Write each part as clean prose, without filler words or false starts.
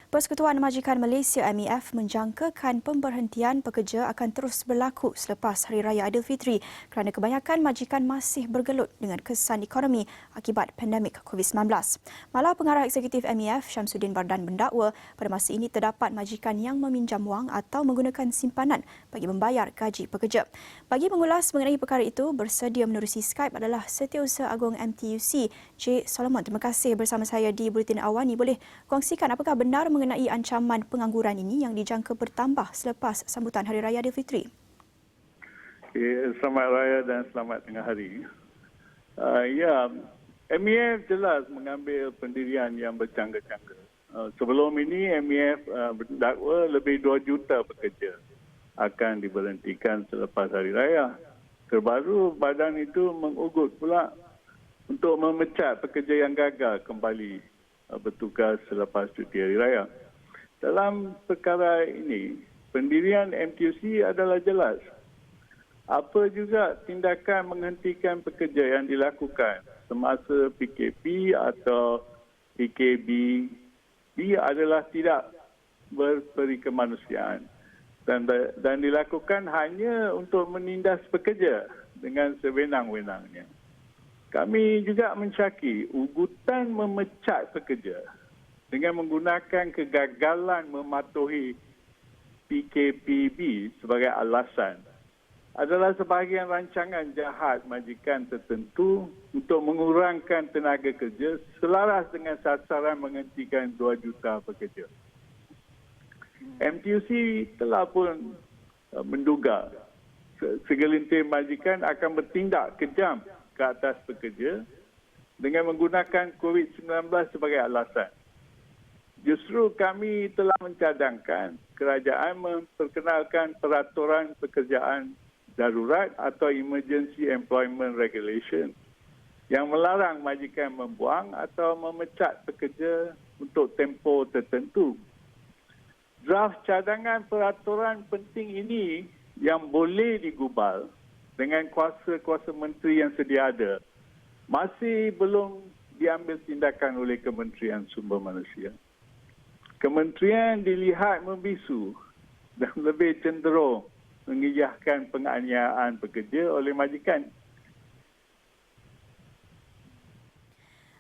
Persekutuan Majikan Malaysia MEF menjangkakan pemberhentian pekerja akan terus berlaku selepas Hari Raya Aidilfitri kerana kebanyakan majikan masih bergelut dengan kesan ekonomi akibat pandemik COVID-19. Malah Pengarah Eksekutif MEF Syamsuddin Bardan mendakwa pada masa ini terdapat majikan yang meminjam wang atau menggunakan simpanan bagi membayar gaji pekerja. Bagi mengulas mengenai perkara itu, bersedia menerusi Skype adalah Setiausaha Agung MTUC, J. Solomon. Terima kasih bersama saya di Buletin Awani. Boleh kongsikan apakah benar mengenai ancaman pengangguran ini yang dijangka bertambah selepas sambutan Hari Raya Aidilfitri? Selamat Raya dan selamat tengah hari. MEF jelas mengambil pendirian yang berjangka-jangka. Sebelum ini MEF berdakwa lebih 2 juta pekerja akan diberhentikan selepas Hari Raya. Terbaru badan itu mengugut pula untuk memecat pekerja yang gagal kembali bertugas selepas cuti Hari Raya. Dalam perkara ini, pendirian MTUC adalah jelas. Apa juga tindakan menghentikan pekerja yang dilakukan semasa PKP atau PKB adalah tidak berperi kemanusiaan dan dilakukan hanya untuk menindas pekerja dengan sewenang-wenangnya. Kami juga mensyaki ugutan memecat pekerja dengan menggunakan kegagalan mematuhi PKPB sebagai alasan adalah sebahagian rancangan jahat majikan tertentu untuk mengurangkan tenaga kerja selaras dengan sasaran menghentikan 2 juta pekerja. MTUC telah pun menduga segelintir majikan akan bertindak kejam ke atas pekerja dengan menggunakan COVID-19 sebagai alasan. Justru kami telah mencadangkan kerajaan memperkenalkan peraturan pekerjaan darurat atau Emergency Employment Regulation yang melarang majikan membuang atau memecat pekerja untuk tempoh tertentu. Draft cadangan peraturan penting ini yang boleh digubal dengan kuasa-kuasa menteri yang sedia ada masih belum diambil tindakan oleh Kementerian Sumber Manusia. Kementerian dilihat membisu dan lebih cenderung mengijahkan penganiayaan pekerja oleh majikan.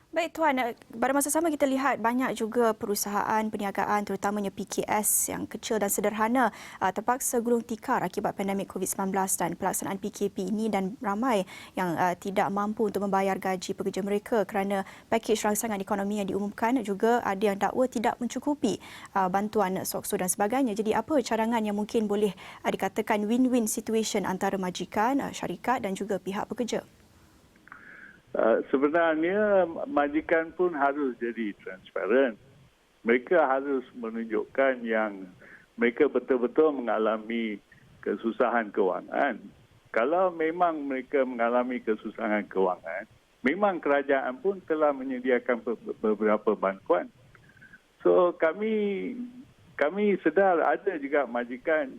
Baik Tuan, pada masa sama kita lihat banyak juga perusahaan perniagaan terutamanya PKS yang kecil dan sederhana terpaksa gulung tikar akibat pandemik COVID-19 dan pelaksanaan PKP ini dan ramai yang tidak mampu untuk membayar gaji pekerja mereka kerana pakej rangsangan ekonomi yang diumumkan juga ada yang dakwa tidak mencukupi bantuan SOKSO dan sebagainya. Jadi apa cadangan yang mungkin boleh dikatakan win-win situation antara majikan, syarikat dan juga pihak pekerja? Sebenarnya majikan pun harus jadi transparan. Mereka harus menunjukkan yang mereka betul-betul mengalami kesusahan kewangan. Kalau memang mereka mengalami kesusahan kewangan, memang kerajaan pun telah menyediakan beberapa bantuan. So kami sedar ada juga majikan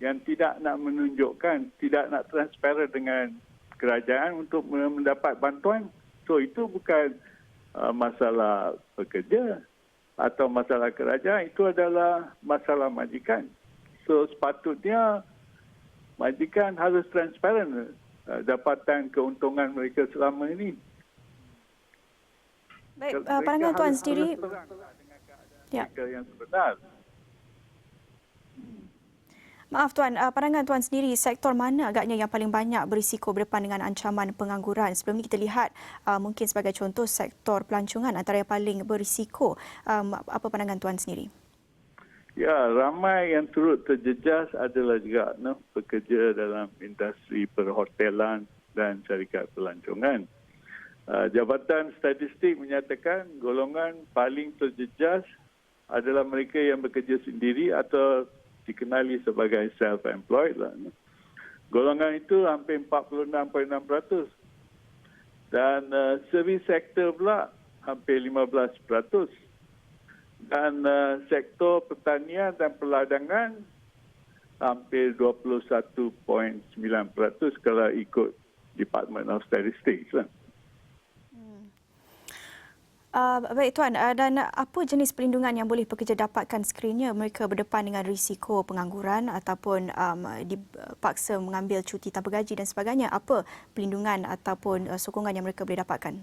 yang tidak nak menunjukkan, tidak nak transparan dengan kerajaan untuk mendapat bantuan. So itu bukan masalah pekerja atau masalah kerajaan, itu adalah masalah majikan. So sepatutnya majikan harus transparan dapatan keuntungan mereka selama ini. Baik, pandangan Tuan sendiri. Mereka yang sebenar. Maaf Tuan, pandangan Tuan sendiri, sektor mana agaknya yang paling banyak berisiko berdepan dengan ancaman pengangguran? Sebelum ini kita lihat mungkin sebagai contoh sektor pelancongan antara yang paling berisiko. Apa pandangan Tuan sendiri? Ya, ramai yang turut terjejas adalah juga pekerja dalam industri perhotelan dan syarikat pelancongan. Jabatan Statistik menyatakan golongan paling terjejas adalah mereka yang bekerja sendiri atau dikenali sebagai self-employed. Golongan itu hampir 46.6%. Dan servis sektor pula hampir 15%. Dan sektor pertanian dan perladangan hampir 21.9% kalau ikut Department of Statistics. Baik Tuan, dan apa jenis perlindungan yang boleh pekerja dapatkan sekiranya mereka berdepan dengan risiko pengangguran ataupun dipaksa mengambil cuti tanpa gaji dan sebagainya? Apa perlindungan ataupun sokongan yang mereka boleh dapatkan?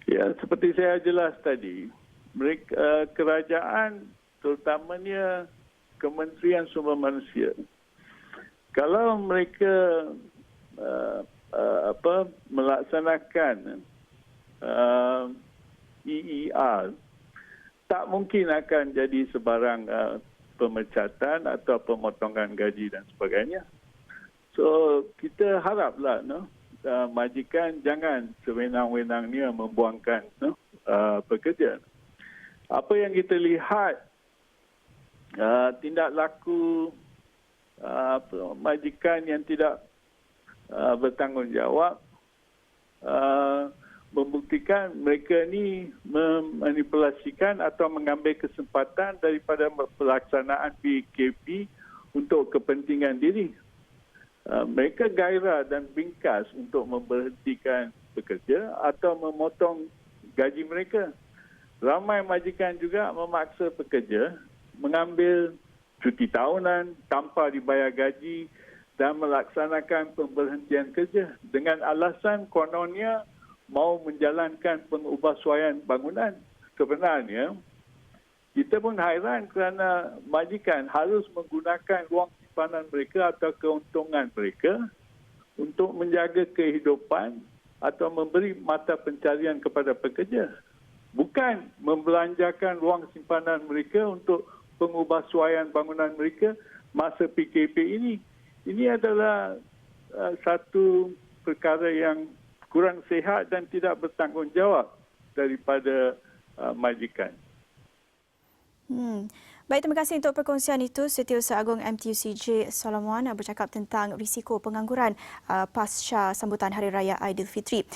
Ya, seperti saya jelas tadi, kerajaan terutamanya Kementerian Sumber Manusia, kalau mereka melaksanakan EER, tak mungkin akan jadi sebarang pemecatan atau pemotongan gaji dan sebagainya. So kita haraplah majikan jangan sewenang-wenangnya membuangkan pekerja. Apa yang kita lihat tindak laku majikan yang tidak bertanggungjawab membuktikan mereka ni memanipulasikan atau mengambil kesempatan daripada pelaksanaan PKP untuk kepentingan diri. Mereka gairah dan bingkas untuk memberhentikan pekerja atau memotong gaji mereka. Ramai majikan juga memaksa pekerja mengambil cuti tahunan tanpa dibayar gaji dan melaksanakan pemberhentian kerja dengan alasan kononnya mau menjalankan pengubahsuaian bangunan. Sebenarnya, kita pun hairan kerana majikan harus menggunakan wang simpanan mereka atau keuntungan mereka untuk menjaga kehidupan atau memberi mata pencarian kepada pekerja. Bukan membelanjakan wang simpanan mereka untuk pengubahsuaian bangunan mereka masa PKP ini. Ini adalah satu perkara yang kurang sihat dan tidak bertanggungjawab daripada majikan. Baik, terima kasih untuk perkongsian itu. Setiausaha Agung MTUCJ Solomon bercakap tentang risiko pengangguran pasca sambutan Hari Raya Aidilfitri.